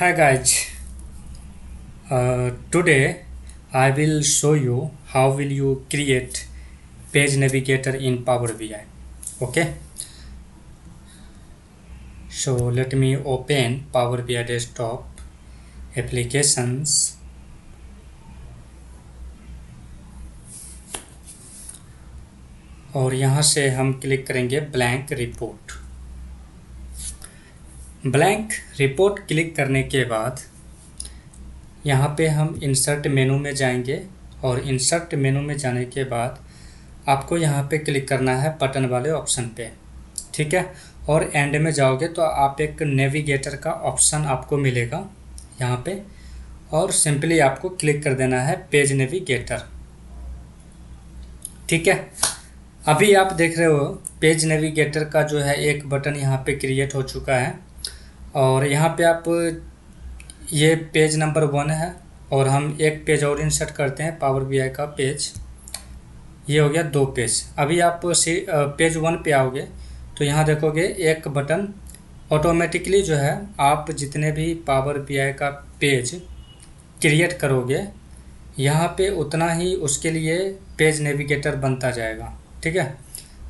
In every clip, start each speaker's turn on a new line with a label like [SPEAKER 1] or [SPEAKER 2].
[SPEAKER 1] Hi guys, today I will show you how will you create page navigator in Power BI. Okay, so let me open Power BI desktop applications और यहाँ से हम click करेंगे blank report. Blank report click करने के बाद यहाँ पे हम इंसर्ट मेनू में जाएंगे और इंसर्ट मेनू में जाने के बाद आपको यहाँ पे क्लिक करना है बटन वाले ऑप्शन पे, ठीक है। और एंड में जाओगे तो आप एक नेविगेटर का ऑप्शन आपको मिलेगा यहाँ पे और सिंपली आपको क्लिक कर देना है पेज नेविगेटर, ठीक है। अभी आप देख रहे हो पेज नेविगेटर का जो है एक बटन यहाँ पे क्रिएट हो चुका है और यहाँ पे आप ये पेज नंबर 1 है और हम एक पेज और इंसर्ट करते हैं पावर बीआई का पेज, ये हो गया 2 पेज। अभी आप पेज 1 पे आओगे तो यहाँ देखोगे एक बटन ऑटोमेटिकली जो है आप जितने भी पावर बीआई का पेज क्रिएट करोगे यहाँ पे उतना ही उसके लिए पेज नेविगेटर बनता जाएगा, ठीक है।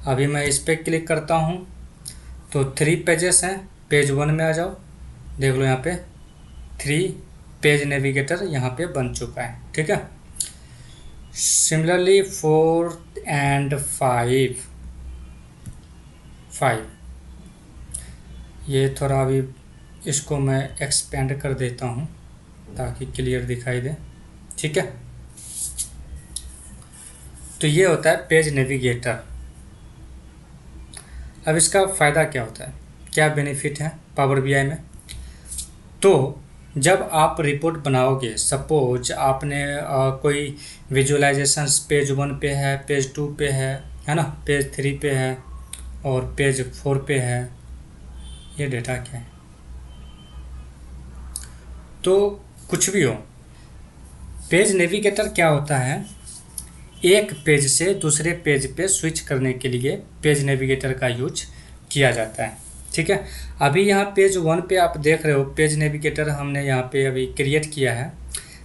[SPEAKER 1] अभी मैं इस पर क्लिक करता हूँ तो 3 पेजेस हैं, पेज 1 में आ जाओ, देख लो यहाँ पे 3 पेज नेविगेटर यहाँ पे बन चुका है, ठीक है। सिमिलरली 4 and 5 ये थोड़ा अभी इसको मैं एक्सपेंड कर देता हूँ ताकि क्लियर दिखाई दे, ठीक है। तो ये होता है पेज नेविगेटर। अब इसका फ़ायदा क्या होता है, क्या बेनिफिट है पावर बीआई में। तो जब आप रिपोर्ट बनाओगे, सपोज आपने कोई विजुअलाइजेशंस पेज 1 पे है, पेज 2 पे है ना, पेज 3 पे है और पेज 4 पे है, ये डेटा क्या है, तो कुछ भी हो, पेज नेविगेटर क्या होता है, एक पेज से दूसरे पेज पे स्विच करने के लिए पेज नेविगेटर का यूज किया जाता है, ठीक है। अभी यहाँ पेज 1 पे आप देख रहे हो पेज नेविगेटर हमने यहाँ पे अभी क्रिएट किया है,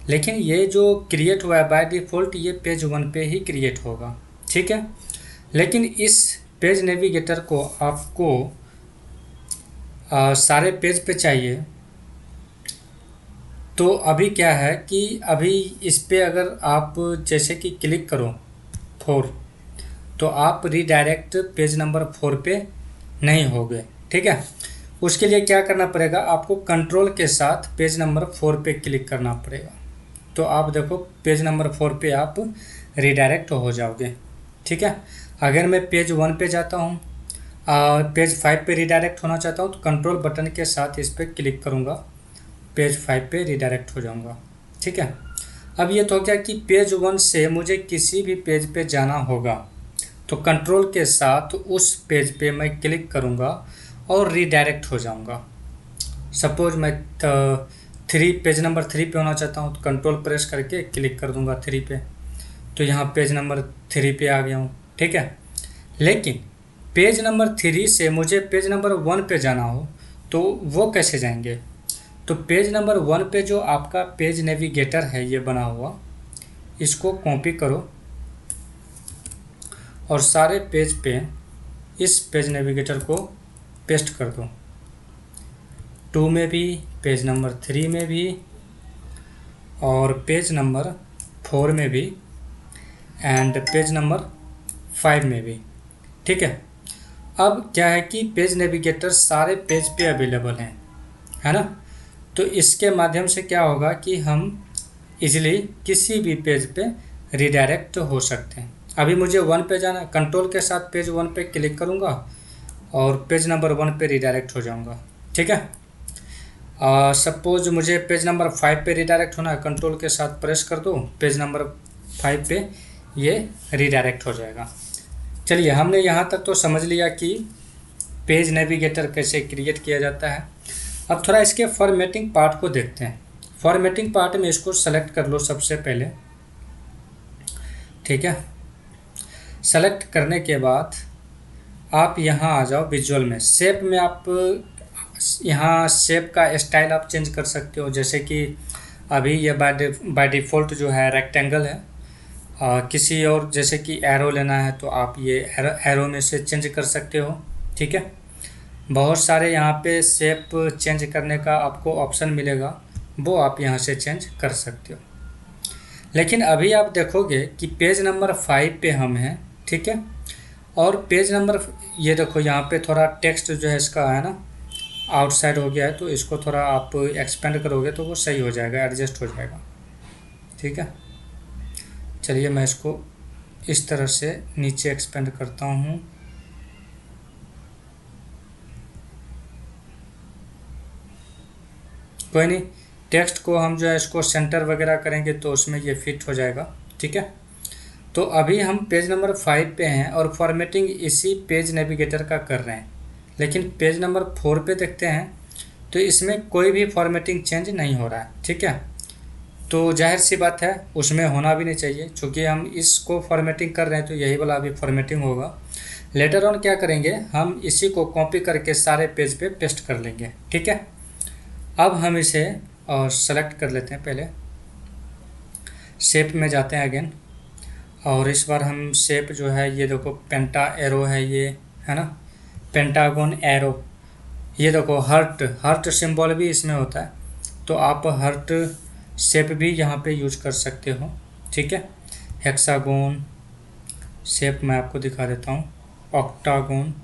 [SPEAKER 1] लेकिन ये जो क्रिएट हुआ है बाय डिफ़ॉल्ट ये पेज 1 पे ही क्रिएट होगा, ठीक है। लेकिन इस पेज नेविगेटर को आपको सारे पेज पे चाहिए, तो अभी क्या है कि अभी इस पे अगर आप जैसे कि क्लिक करो 4 तो आप रीडायरेक्ट पेज नंबर 4 पे नहीं होगे, ठीक है। उसके लिए क्या करना पड़ेगा, आपको कंट्रोल के साथ पेज नंबर 4 पे क्लिक करना पड़ेगा, तो आप देखो पेज नंबर 4 पे आप रीडायरेक्ट हो जाओगे, ठीक है। अगर मैं पेज 1 पे जाता हूँ, पेज 5 पे रीडायरेक्ट होना चाहता हूँ तो कंट्रोल बटन के साथ इस पर क्लिक करूँगा, पेज 5 पे रीडायरेक्ट हो जाऊँगा, ठीक है। अब ये तो हो गया कि पेज 1 से मुझे किसी भी पेज पे जाना होगा तो कंट्रोल के साथ उस पेज पे मैं क्लिक करूँगा और रीडायरेक्ट हो जाऊँगा। सपोज मैं पेज नंबर 3 पे होना चाहता हूँ तो कंट्रोल प्रेस करके क्लिक कर दूँगा 3 पे, तो यहाँ पेज नंबर 3 पे आ गया हूँ, ठीक है। लेकिन पेज नंबर 3 से मुझे पेज नंबर 1 पे जाना हो तो वो कैसे जाएंगे, तो पेज नंबर 1 पे जो आपका पेज नेविगेटर है ये बना हुआ, इसको कॉपी करो और सारे पेज पे इस पेज नेविगेटर को पेस्ट कर दो, 2 में भी, पेज नंबर 3 में भी और पेज नंबर 4 में भी एंड पेज नंबर 5 में भी, ठीक है। अब क्या है कि पेज नेविगेटर सारे पेज पे अवेलेबल हैं, है ना, तो इसके माध्यम से क्या होगा कि हम इजीली किसी भी पेज पे रीडायरेक्ट हो सकते हैं। अभी मुझे 1 पे जाना, कंट्रोल के साथ पेज 1 पे क्लिक करूँगा और पेज नंबर 1 पे रीडायरेक्ट हो जाऊँगा, ठीक है। सपोज मुझे पेज नंबर 5 पे रीडायरेक्ट होना है, कंट्रोल के साथ प्रेस कर दो, पेज नंबर 5 पे ये रीडायरेक्ट हो जाएगा। चलिए हमने यहाँ तक तो समझ लिया कि पेज नेविगेटर कैसे क्रिएट किया जाता है। अब थोड़ा इसके फॉर्मेटिंग पार्ट को देखते हैं। फॉर्मेटिंग पार्ट में इसको सेलेक्ट कर लो सबसे पहले, ठीक है। सेलेक्ट करने के बाद आप यहाँ आ जाओ विजुअल में, शेप में आप यहाँ शेप का स्टाइल आप चेंज कर सकते हो, जैसे कि अभी ये बाय डिफ़ॉल्ट जो है रेक्टेंगल है। किसी और जैसे कि एरो लेना है तो आप ये एरो में से चेंज कर सकते हो। ठीक है, बहुत सारे यहाँ पे शेप चेंज करने का आपको ऑप्शन मिलेगा, वो आप यहाँ से चेंज कर सकते हो। लेकिन अभी आप देखोगे कि पेज नंबर 5 पे हम हैं। ठीक है, और पेज नंबर ये देखो यहाँ पे थोड़ा टेक्स्ट जो है इसका है ना आउटसाइड हो गया है, तो इसको थोड़ा आप एक्सपेंड करोगे तो वो सही हो जाएगा, एडजस्ट हो जाएगा। ठीक है, चलिए मैं इसको इस तरह से नीचे एक्सपेंड करता हूँ। कोई नहीं, टेक्स्ट को हम जो है इसको सेंटर वगैरह करेंगे तो उसमें ये फिट हो जाएगा। ठीक है, तो अभी हम पेज नंबर 5 पे हैं और फॉर्मेटिंग इसी पेज नेविगेटर का कर रहे हैं। लेकिन पेज नंबर 4 पे देखते हैं तो इसमें कोई भी फॉर्मेटिंग चेंज नहीं हो रहा है। ठीक है, तो जाहिर सी बात है उसमें होना भी नहीं चाहिए, क्योंकि हम इसको फॉर्मेटिंग कर रहे हैं तो यही वाला अभी फॉर्मेटिंग होगा। लेटर ऑन क्या करेंगे, हम इसी को कॉपी करके सारे पेज पे पेस्ट कर लेंगे। ठीक है, अब हम इसे सेलेक्ट कर लेते हैं। पहले शेप में जाते हैं अगेन, और इस बार हम शेप जो है ये देखो पेंटा एरो है, ये है ना पेंटागन एरो। ये देखो हर्ट सिंबल भी इसमें होता है, तो आप हर्ट शेप भी यहाँ पे यूज कर सकते हो। ठीक है, हेक्सागोन शेप मैं आपको दिखा देता हूँ, octagon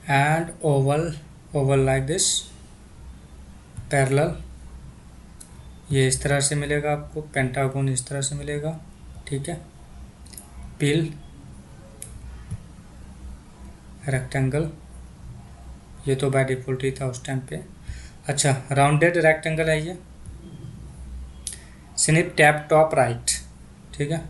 [SPEAKER 1] and Oval like this, parallel ये इस तरह से मिलेगा आपको, पेंटागोन इस तरह से मिलेगा। ठीक है, पिल रेक्टेंगल, ये तो बाय डिफ़ॉल्ट ही था उस टाइम पे। अच्छा, राउंडेड रेक्टेंगल है ये, स्निप टैप टॉप राइट। ठीक है,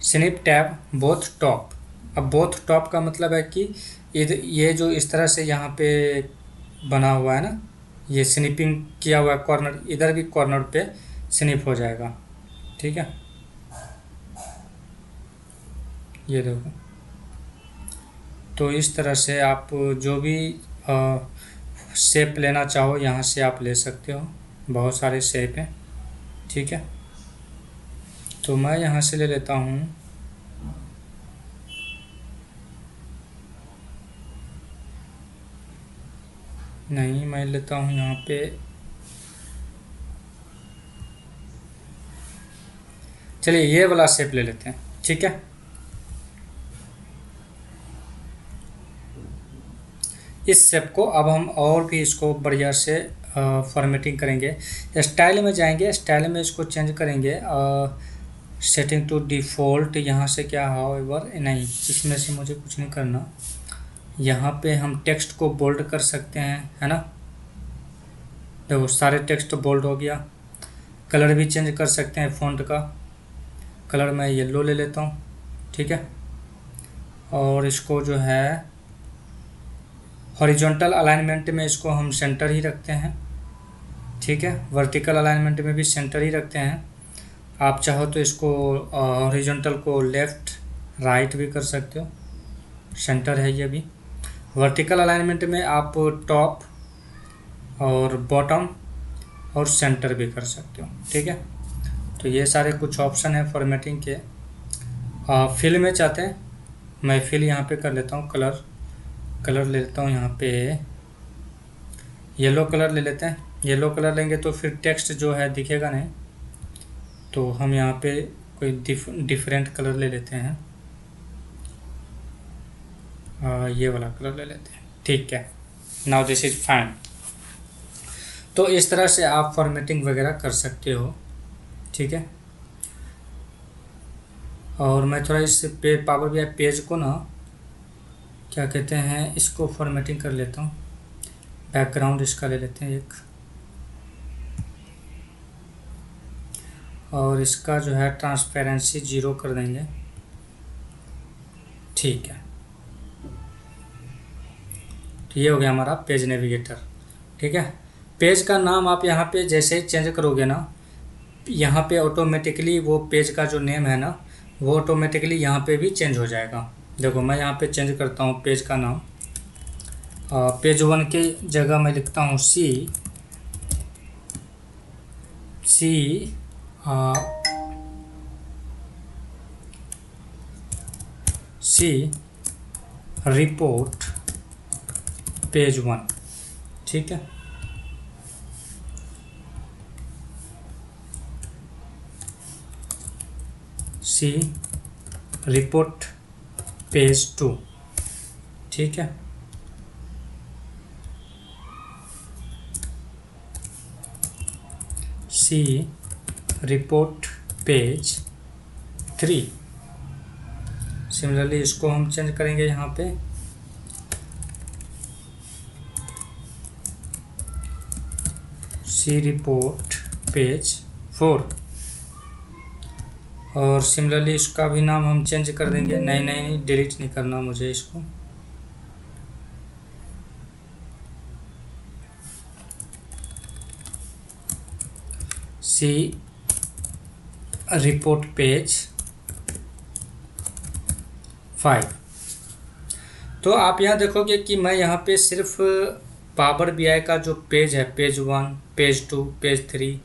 [SPEAKER 1] स्निप टैप बोथ टॉप। अब बोथ टॉप का मतलब है कि ये जो इस तरह से यहाँ पे बना हुआ है ना, ये स्निपिंग किया हुआ है कॉर्नर, इधर भी कॉर्नर पे स्निप हो जाएगा। ठीक है, ये देखो, तो इस तरह से आप जो भी शेप लेना चाहो यहाँ से आप ले सकते हो, बहुत सारे शेप हैं। ठीक है, तो मैं यहाँ से ले लेता हूँ नहीं, मैं लेता हूँ यहाँ पे, चलिए ये वाला शेप ले लेते हैं। ठीक है, इस शेप को अब हम और भी इसको बढ़िया से फॉर्मेटिंग करेंगे। स्टाइल में जाएंगे, स्टाइल में इसको चेंज करेंगे, सेटिंग टू डिफ़ॉल्ट यहाँ से क्या हाउएवर नहीं, इसमें से मुझे कुछ नहीं करना। यहाँ पे हम टेक्स्ट को बोल्ड कर सकते हैं, है ना, देखो सारे टेक्स्ट बोल्ड हो गया। कलर भी चेंज कर सकते हैं, फ़ॉन्ट का कलर मैं येलो ले लेता हूँ। ठीक है, और इसको जो है हॉरिजॉन्टल अलाइनमेंट में इसको हम सेंटर ही रखते हैं। ठीक है, वर्टिकल अलाइनमेंट में भी सेंटर ही रखते हैं। आप चाहो तो इसको हॉरिजॉन्टल को लेफ़्ट राइट भी कर सकते हो, सेंटर है ये भी। वर्टिकल अलाइनमेंट में आप टॉप और बॉटम और सेंटर भी कर सकते हो। ठीक है, तो ये सारे कुछ ऑप्शन है फॉर्मेटिंग के। फिल में चाहते हैं, मैं फिल यहाँ पे कर लेता हूँ, कलर ले लेता हूँ, यहाँ पे येलो कलर ले लेते हैं। येलो कलर लेंगे तो फिर टेक्स्ट जो है दिखेगा नहीं, तो हम यहाँ पे कोई डिफरेंट कलर ले लेते हैं, ये वाला कलर ले लेते हैं। ठीक है, नाउ दिस इज फाइन। तो इस तरह से आप फॉर्मेटिंग वगैरह कर सकते हो। ठीक है, और मैं थोड़ा इस पावर BI पेज को ना क्या कहते हैं, इसको फॉर्मेटिंग कर लेता हूँ। बैकग्राउंड इसका ले लेते हैं एक, और इसका जो है ट्रांसपेरेंसी 0 कर देंगे। ठीक है, तो ये हो गया हमारा पेज नेविगेटर। ठीक है, पेज का नाम आप यहाँ पे जैसे ही चेंज करोगे ना, यहाँ पे ऑटोमेटिकली वो पेज का जो नेम है ना, वो ऑटोमेटिकली यहाँ पे भी चेंज हो जाएगा। देखो मैं यहाँ पे चेंज करता हूँ पेज का नाम, पेज 1 के जगह मैं लिखता हूँ सी रिपोर्ट पेज 1। ठीक है, सी रिपोर्ट पेज 2। ठीक है, सी रिपोर्ट पेज 3। सिमिलरली इसको हम चेंज करेंगे यहाँ पे सी रिपोर्ट पेज 4। और सिमिलरली इसका भी नाम हम चेंज कर देंगे। नहीं, डिलीट नहीं करना मुझे इसको। सी रिपोर्ट पेज 5। तो आप यहाँ देखोगे कि मैं यहाँ पे सिर्फ पावर BI का जो पेज है, page 1, page 2, page 3,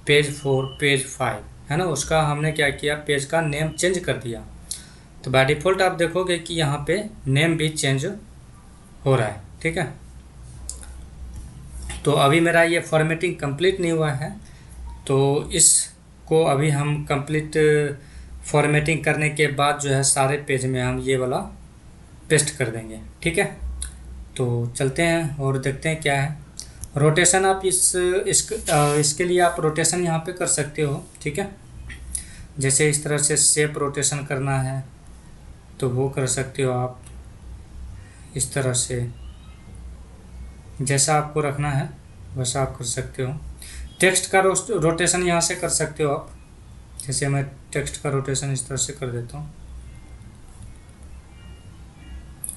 [SPEAKER 1] page 4, page 5 है ना, उसका हमने क्या किया, पेज का नेम चेंज कर दिया। तो बाय डिफ़ॉल्ट आप देखोगे कि यहाँ पे नेम भी चेंज हो रहा है। ठीक है, तो अभी मेरा ये फॉर्मेटिंग कंप्लीट नहीं हुआ है, तो इसको अभी हम कंप्लीट फॉर्मेटिंग करने के बाद जो है सारे पेज में हम ये वाला पेस्ट कर देंगे। ठीक है, तो चलते हैं और देखते हैं क्या है। रोटेशन आप इसके लिए आप रोटेशन यहाँ पे कर सकते हो। ठीक है, जैसे इस तरह से शेप रोटेशन करना है तो वो कर सकते हो आप। इस तरह से जैसा आपको रखना है वैसा आप कर सकते हो। टेक्स्ट का रोटेशन यहाँ से कर सकते हो आप। जैसे मैं टेक्स्ट का रोटेशन इस तरह से कर देता हूँ,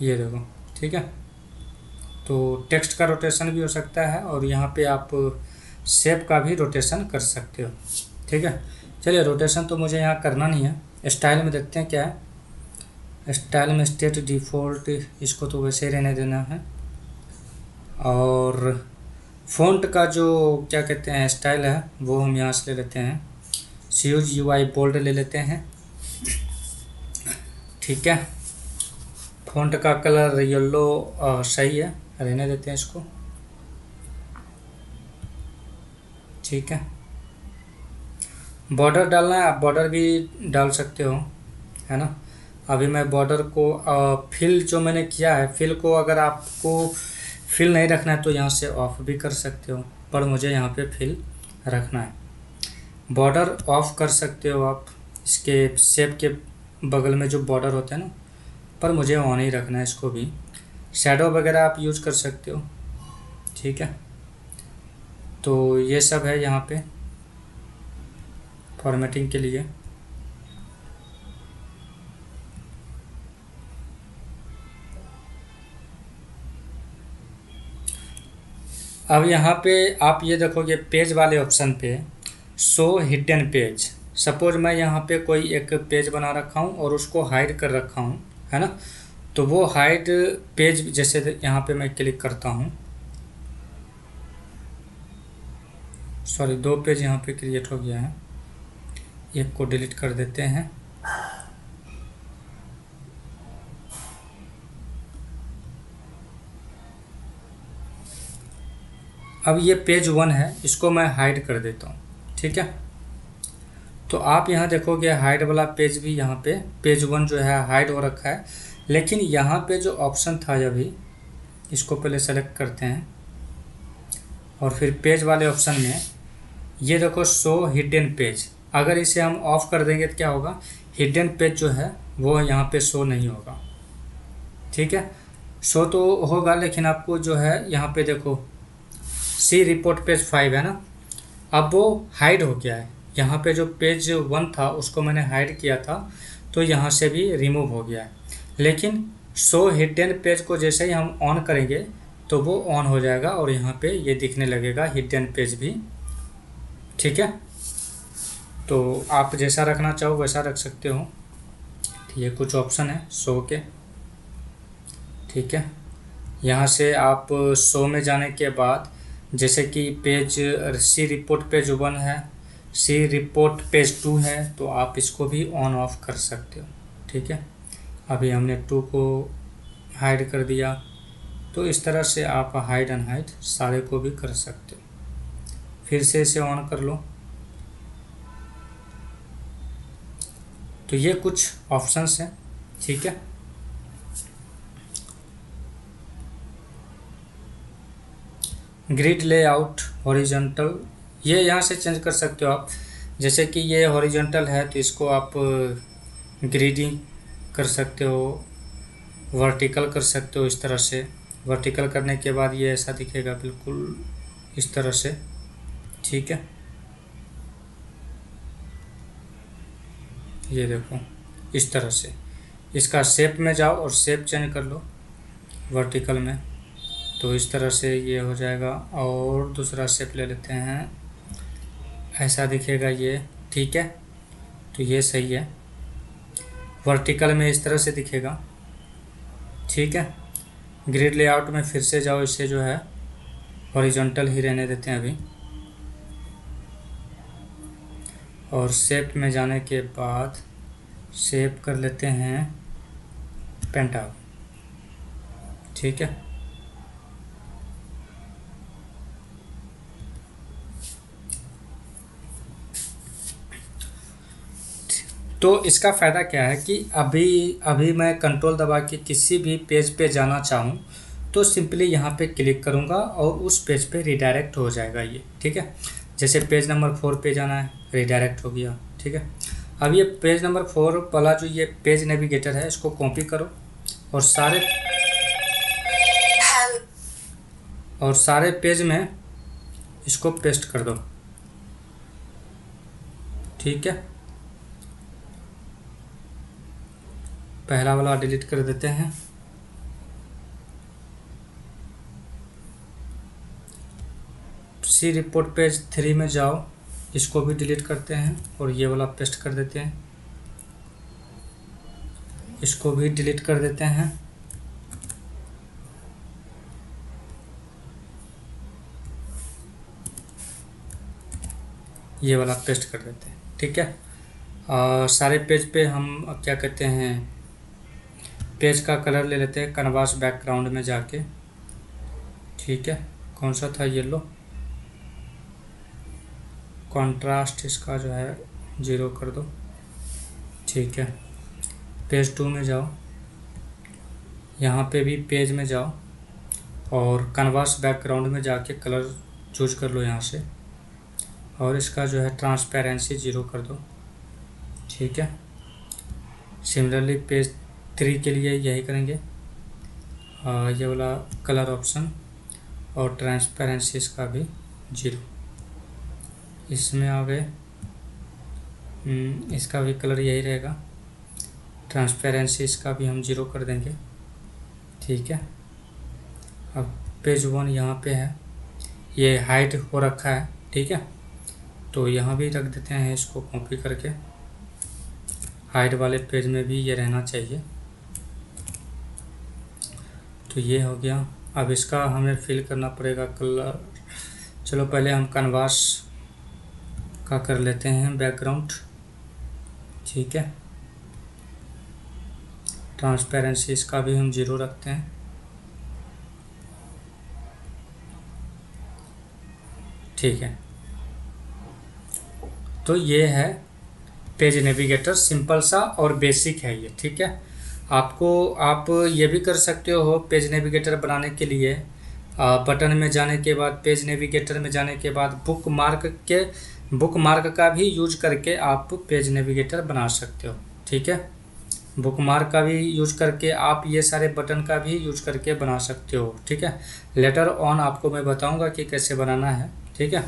[SPEAKER 1] ये देखो। ठीक है, तो टेक्स्ट का रोटेशन भी हो सकता है और यहाँ पे आप शेप का भी रोटेशन कर सकते हो। ठीक है, चलिए रोटेशन तो मुझे यहाँ करना नहीं है। स्टाइल में देखते हैं क्या है। स्टाइल में स्टेट डिफ़ॉल्ट, इसको तो वैसे ही रहने देना है। और फ़ॉन्ट का जो क्या कहते हैं स्टाइल है वो हम यहाँ से ले लेते हैं, CUI बोल्ड ले लेते हैं। ठीक है, फ़ॉन्ट का कलर येलो सही है, रहने देते हैं इसको। ठीक है, बॉर्डर डालना है, आप बॉर्डर भी डाल सकते हो, है ना। अभी मैं बॉर्डर को फिल जो मैंने किया है, फिल को अगर आपको फिल नहीं रखना है तो यहाँ से ऑफ भी कर सकते हो, पर मुझे यहाँ पे फिल रखना है। बॉर्डर ऑफ कर सकते हो आप, इसके शेप के बगल में जो बॉर्डर होते हैं ना, पर मुझे ऑन ही रखना है इसको भी। शैडो वगैरह आप यूज कर सकते हो। ठीक है, तो ये सब है यहाँ पे फॉर्मेटिंग के लिए। अब यहाँ पे आप ये देखोगे पेज वाले ऑप्शन पे शो हिडन पेज। सपोज मैं यहाँ पे कोई एक पेज बना रखा हूँ और उसको हाइड कर रखा हूँ, है ना। तो वो हाइड पेज, जैसे यहाँ पे मैं क्लिक करता हूँ, सॉरी 2 पेज यहाँ पे क्रिएट हो गया है, एक को डिलीट कर देते हैं। अब ये पेज 1 है, इसको मैं हाइड कर देता हूँ। ठीक है, तो आप यहाँ देखोगे हाइड वाला पेज भी यहाँ पे पेज 1 जो है हाइड हो रखा है। लेकिन यहाँ पे जो ऑप्शन था अभी, इसको पहले सेलेक्ट करते हैं और फिर पेज वाले ऑप्शन में ये देखो शो हिडन पेज। अगर इसे हम ऑफ कर देंगे तो क्या होगा, हिडन पेज जो है वो यहाँ पे शो नहीं होगा। ठीक है, शो तो होगा लेकिन आपको जो है यहाँ पे देखो सी रिपोर्ट पेज 5 है ना, अब वो हाइड हो गया है। यहाँ पे जो पेज 1 था उसको मैंने हाइड किया था तो यहाँ से भी रिमूव हो गया है। लेकिन शो हिडन पेज को जैसे ही हम ऑन करेंगे तो वो ऑन हो जाएगा और यहाँ पे ये दिखने लगेगा हिडन पेज भी। ठीक है, तो आप जैसा रखना चाहो वैसा रख सकते हो। ये कुछ ऑप्शन है शो के। ठीक है, यहाँ से आप शो में जाने के बाद जैसे कि पेज सी रिपोर्ट पेज 1 है, सी रिपोर्ट पेज 2 है, तो आप इसको भी ऑन ऑफ कर सकते हो। ठीक है, अभी हमने 2 को हाइड कर दिया, तो इस तरह से आप हाइड एंड हाइड सारे को भी कर सकते हो। फिर से इसे ऑन कर लो। तो ये कुछ ऑप्शंस हैं। ठीक है, ग्रिड लेआउट हॉरिजॉन्टल, ये यहाँ से चेंज कर सकते हो आप। जैसे कि ये हॉरिजॉन्टल है तो इसको आप ग्रिडिंग कर सकते हो, वर्टिकल कर सकते हो। इस तरह से वर्टिकल करने के बाद ये ऐसा दिखेगा बिल्कुल इस तरह से। ठीक है, ये देखो इस तरह से। इसका शेप में जाओ और शेप चेंज कर लो वर्टिकल में, तो इस तरह से ये हो जाएगा। और दूसरा शेप ले लेते हैं, ऐसा दिखेगा ये। ठीक है, तो ये सही है, वर्टिकल में इस तरह से दिखेगा। ठीक है, ग्रिड लेआउट में फिर से जाओ, इसे जो है हॉरिजॉन्टल ही रहने देते हैं अभी। और शेप में जाने के बाद शेप कर लेते हैं पेंटागन। ठीक है, तो इसका फ़ायदा क्या है कि अभी मैं कंट्रोल दबा के किसी भी पेज पे जाना चाहूँ तो सिंपली यहाँ पे क्लिक करूँगा और उस पेज पे रिडायरेक्ट हो जाएगा ये। ठीक है, जैसे पेज नंबर 4 पे जाना है, रिडायरेक्ट हो गया। ठीक है, अब ये पेज नंबर 4 वाला जो ये पेज नेविगेटर है, इसको कॉपी करो और सारे पेज में इसको पेस्ट कर दो। ठीक है, पहला वाला डिलीट कर देते हैं। सी रिपोर्ट पेज 3 में जाओ, इसको भी डिलीट करते हैं और ये वाला पेस्ट कर देते हैं, इसको भी डिलीट कर देते हैं। ये वाला पेस्ट कर देते हैं। ठीक है, सारे पेज पे हम क्या कहते हैं, पेज का कलर ले लेते हैं कैनवास बैकग्राउंड में जाके। ठीक है, कौन सा था, येलो। कंट्रास्ट इसका जो है 0 कर दो। ठीक है, पेज 2 में जाओ, यहाँ पे भी पेज में जाओ और कैनवास बैकग्राउंड में जाके कलर चूज कर लो यहाँ से, और इसका जो है ट्रांसपेरेंसी 0 कर दो। ठीक है, सिमिलरली पेज 3 के लिए यही करेंगे, ये वाला कलर ऑप्शन और ट्रांसपेरेंसी इसका भी 0। इसमें आ गए, इसका भी कलर यही रहेगा, ट्रांसपेरेंसी इसका भी हम 0 कर देंगे। ठीक है, अब पेज 1 यहाँ पे है, ये हाइड हो रखा है। ठीक है, तो यहाँ भी रख देते हैं इसको कॉपी करके, हाइड वाले पेज में भी ये रहना चाहिए। तो ये हो गया। अब इसका हमें फिल करना पड़ेगा कलर। चलो पहले हम कैनवास का कर लेते हैं बैकग्राउंड। ठीक है, ट्रांसपेरेंसी इसका भी हम 0 रखते हैं। ठीक है, तो ये है पेज नेविगेटर, सिंपल सा और बेसिक है ये। ठीक है, आप ये भी कर सकते हो पेज नेविगेटर बनाने के लिए, बटन में जाने के बाद, पेज नेविगेटर में जाने के बाद बुक मार्क का भी यूज करके आप पेज नेविगेटर बना सकते हो। ठीक है, बुक मार्क का भी यूज करके आप ये सारे बटन का भी यूज करके बना सकते हो। ठीक है, लेटर ऑन आपको मैं बताऊंगा कि कैसे बनाना है। ठीक है,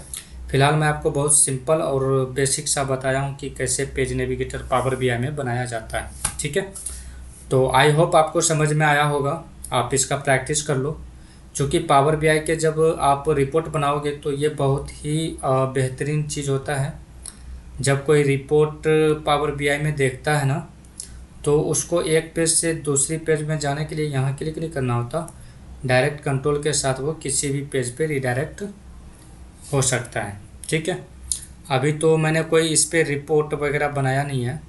[SPEAKER 1] फिलहाल मैं आपको बहुत सिंपल और बेसिक सा बताया हूँ कि कैसे पेज नेविगेटर पावर बीआई में बनाया जाता है। ठीक है, तो आई होप आपको समझ में आया होगा, आप इसका प्रैक्टिस कर लो। क्योंकि पावर बीआई के जब आप रिपोर्ट बनाओगे तो ये बहुत ही बेहतरीन चीज़ होता है। जब कोई रिपोर्ट पावर बीआई में देखता है ना, तो उसको एक पेज से दूसरी पेज में जाने के लिए यहाँ क्लिक नहीं करना होता, डायरेक्ट कंट्रोल के साथ वो किसी भी पेज पे रिडायरेक्ट हो सकता है। ठीक है, अभी तो मैंने कोई इस पर रिपोर्ट वगैरह बनाया नहीं है।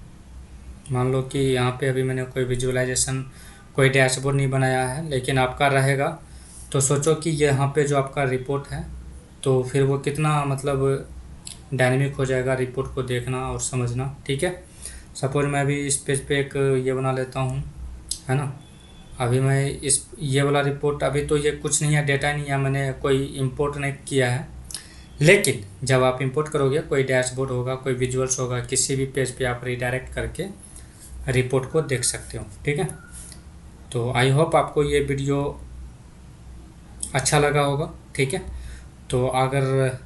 [SPEAKER 1] मान लो कि यहाँ पे अभी मैंने कोई विजुअलाइजेशन, कोई डैशबोर्ड नहीं बनाया है, लेकिन आपका रहेगा तो सोचो कि यहाँ पे जो आपका रिपोर्ट है तो फिर वो कितना मतलब डायनेमिक हो जाएगा रिपोर्ट को देखना और समझना। ठीक है, सपोज मैं अभी इस पेज पे एक ये बना लेता हूँ, है ना। अभी मैं इस ये वाला रिपोर्ट, अभी तो ये कुछ नहीं है, डेटा नहीं है, मैंने कोई इंपोर्ट नहीं किया है। लेकिन जब आप इंपोर्ट करोगे, कोई डैशबोर्ड होगा, कोई विजुअल्स होगा, किसी भी पेज पे आप रिडायरेक्ट करके रिपोर्ट को देख सकते हो। ठीक है, तो आई होप आपको ये वीडियो अच्छा लगा होगा। ठीक है, तो अगर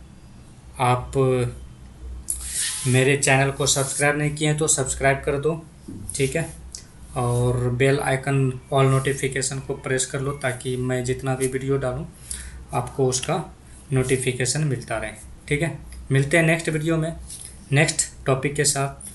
[SPEAKER 1] आप मेरे चैनल को सब्सक्राइब नहीं किए तो सब्सक्राइब कर दो। ठीक है, और बेल आइकन ऑल नोटिफिकेशन को प्रेस कर लो ताकि मैं जितना भी वीडियो डालूं आपको उसका नोटिफिकेशन मिलता रहे। ठीक है, मिलते हैं नेक्स्ट वीडियो में नेक्स्ट टॉपिक के साथ।